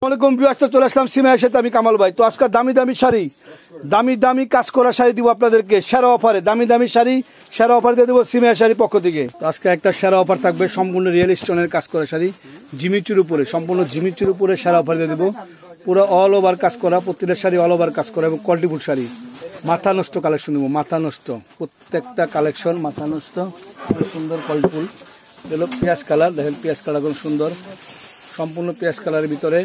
আসসালামু ভিউয়ার্স, চলে আসলাম সিমাইয়ের সাথে আমি কামাল ভাই। তো আজকে দামি দামি শাড়ি, দামি কাজ করা শাড়ি দিব আপনাদেরকে সেরা অফারে। দামি শাড়ি সেরা অফার দিয়ে দেবো সিমাইয়ের শাড়ির পক্ষ থেকে। তো আজকে একটা সেরা অফার থাকবে, সম্পূর্ণ রিয়েল স্টোনের কাজ করা শাড়ি, জিমিচুর উপরে, সম্পূর্ণ জিমিচুর উপরে সেরা অফার দিয়ে দেবো। পুরো অল ওভার কাজ করা, প্রত্যেকটা শাড়ি অল ওভার কাজ করা এবং কোয়ালিটিফুল শাড়ি। মাথা নষ্ট কালেকশন দেবো, মাথা নষ্ট প্রত্যেকটা কালেকশন, মাথা নষ্ট, সুন্দর কোয়ালিটিফুল। এগুলো পেঁয়াজ কালার, দেখেন পেঁয়াজ কালার খুব সুন্দর, সম্পূর্ণ পেঁয়াজ কালারের ভিতরে,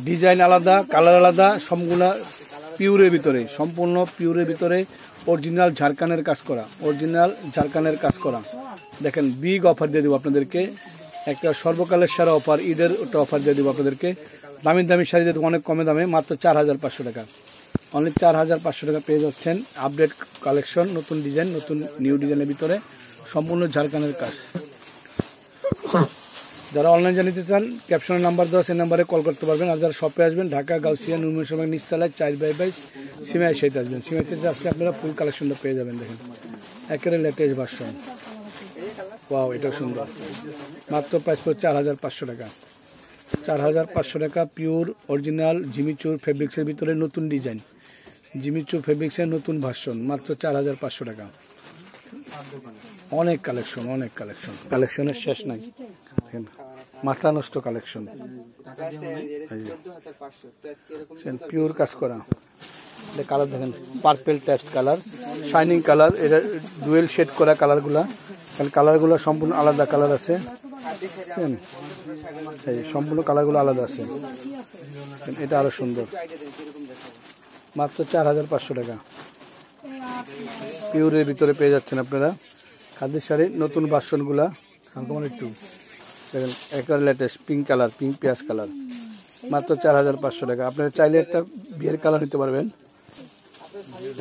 ডিজাইন আলাদা, কালার আলাদা, সম্পূর্ণ পিওরের ভিতরে, সম্পূর্ণ পিওরের ভিতরে অরিজিনাল ঝাড়খানের কাজ করা, অরিজিনাল ঝাড়খানের কাজ করা। দেখেন বিগ অফার দিয়ে দেবো আপনাদেরকে, একটা সর্বকালের সেরা অফার, ঈদের একটা অফার দিয়ে দেবো আপনাদেরকে। দামি শাড়ি দিয়ে দেবো অনেক কমে দামে, মাত্র 4500 টাকা, অনলি 4500 টাকা পেয়ে যাচ্ছেন। আপডেট কালেকশন, নতুন ডিজাইন, নতুন নিউ ডিজাইনের ভিতরে সম্পূর্ণ ঝাড়খানের কাজ। যারা অনলাইন জানিতে চান, ক্যাপশনের নাম্বার দেওয়া, সেই নাম্বারে কল করতে পারবেন। আর যারা শপে আসবেন, ঢাকা গাউসিয়া নুরমুর সময় নিচতলায় 4/22 সিমাইয়ের সাথে আসবেন। সিমাইতে আজকে আপনারা ফুল কালেকশনটা পেয়ে যাবেন। দেখেন একেবারে লেটেস্ট ভার্সন, ওয়াও, এটা সুন্দর। মাত্র প্রাইস পড়ছে 4500 টাকা, 4500 টাকা। পিওর অরিজিনাল জিমিচুর ফেব্রিক্সের ভিতরে নতুন ডিজাইন, জিমিচুর ফেব্রিক্সের নতুন ভার্সন, মাত্র 4500 টাকা। অনেক কালেকশন, অনেক কালেকশন, কালেকশনের শেষ নাই। মাথা নষ্ট কালেকশন, পিওর কাজ করা। কালার দেখেন, purple types colour, shining colour, এটা ডুয়েল শেড করা কালারগুলা, কারণ কালারগুলো সম্পূর্ণ আলাদা কালার আছে, এই সম্পূর্ণ কালারগুলো আলাদা আছে। এটা আরো সুন্দর, মাত্র 4500 টাকা। পিওরের ভিতরে পেয়ে যাচ্ছেন আপনারা খাদির শাড়ির নতুন ভার্সনগুলা। একটু দেখেন একেবারে লেটেস্ট পিঙ্ক কালার, পিঙ্ক পেঁয়াজ কালার, মাত্র 4500 টাকা। আপনারা চাইলে একটা বিয়ের কালার নিতে পারবেন,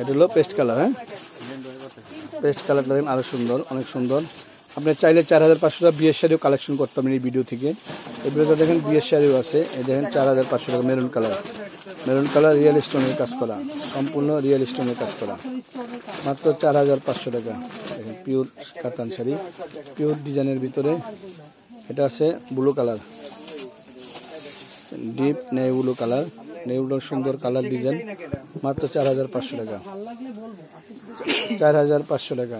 এটা হলো পেস্ট কালার। হ্যাঁ, পেস্ট কালারটা দেখেন আরো সুন্দর, অনেক সুন্দর। আপনি চাইলে 4500 টাকা বিয়ের শাড়িও কালেকশন করতে পারবেন এই ভিডিও থেকে। এই ভিডিওতে দেখেন বিয়ের শাড়িও আছে, এই দেখেন 4500 টাকা। Maroon colour, maroon colour real স্টোনের কাজ করা, সম্পূর্ণ রিয়েল স্টোনের কাজ করা, মাত্র 4500 টাকা। দেখেন পিওর কাতান শাড়ি, পিওর ডিজাইনের ভিতরে। এটা আছে ব্লু কালার, ডিপ নেই ব্লু কালার, নেউডোর সুন্দর কালার ডিজাইন, মাত্র 4500 টাকা, 4500 টাকা।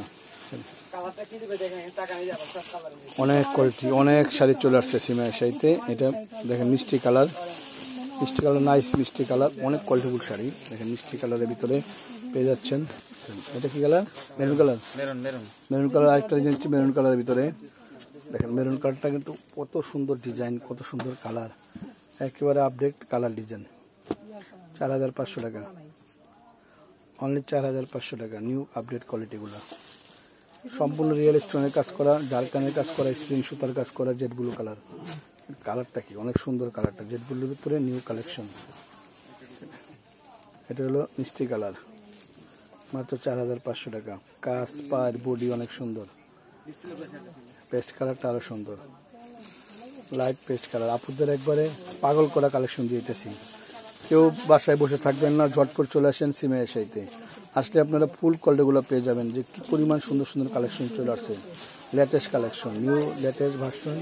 অনেক কোয়ালিটি, অনেক শাড়ি চলে আসছে সিমাইয়ের শাড়িতে। এটা দেখেন মিষ্টি কালার, মিষ্টি কালার, নাইস মিষ্টি কালার, অনেক কোয়ালিটিফুল শাড়ি। দেখেন মিষ্টি কালারের ভিতরে পেয়ে যাচ্ছেন। এটা কি colour? Maroon colour, maroon colour. আরেকটা ডিজাইন মেরুন কালারের ভিতরে, দেখেন মেরুন কালারটা কিন্তু কত সুন্দর ডিজাইন, কত সুন্দর কালার, একেবারে আপডেট কালার ডিজাইন। 4500 টাকা, অনলি 4500 টাকা। নিউ আপডেট কোয়ালিটিগুলো, সম্পূর্ণ রিয়েল স্টোনের কাজ করা, ঝাড়খানের কাজ করা, স্প্রিং সুতার কাজ করা। জেড ব্লু কালার, কালারটা কি অনেক সুন্দর কালারটা, জেড ব্লুর ভিতরে নিউ কালেকশন। এটা হলো মিষ্টি কালার, মাত্র 4500 টাকা। কাজ, পার, বডি অনেক সুন্দর। পেস্ট কালারটা আরো সুন্দর, লাইট পেস্ট কালার। আপুদের একবারে পাগল করা কালেকশন দিয়েছি। কেউ বাসায় বসে থাকবেন না, ঝটপট চলে আসেন সিমাইয়ের সাথে। আসলে আপনারা ফুল কোয়ালিটিগুলো পেয়ে যাবেন, যে কি পরিমাণ সুন্দর সুন্দর কালেকশন চলে আসছে। Latest collection, new latest version,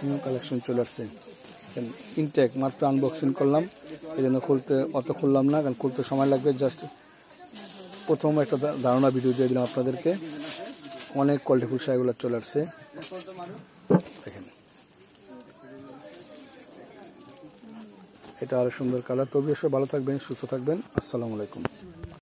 new collection চলে আসছে। ইনটেক মাত্র আনবক্সিং করলাম, এই জন্য অত খুললাম না, কারণ খুলতে সময় লাগবে। জাস্ট প্রথম একটা ধারণা ভিডিও দিয়ে দিলাম আপনাদেরকে। অনেক কোয়ালিটিফুল শাড়িগুলো চলে আসছে। দেখেন এটা আরো সুন্দর কালার। তবে ভালো থাকবেন, সুস্থ থাকবেন। আসসালামু আলাইকুম।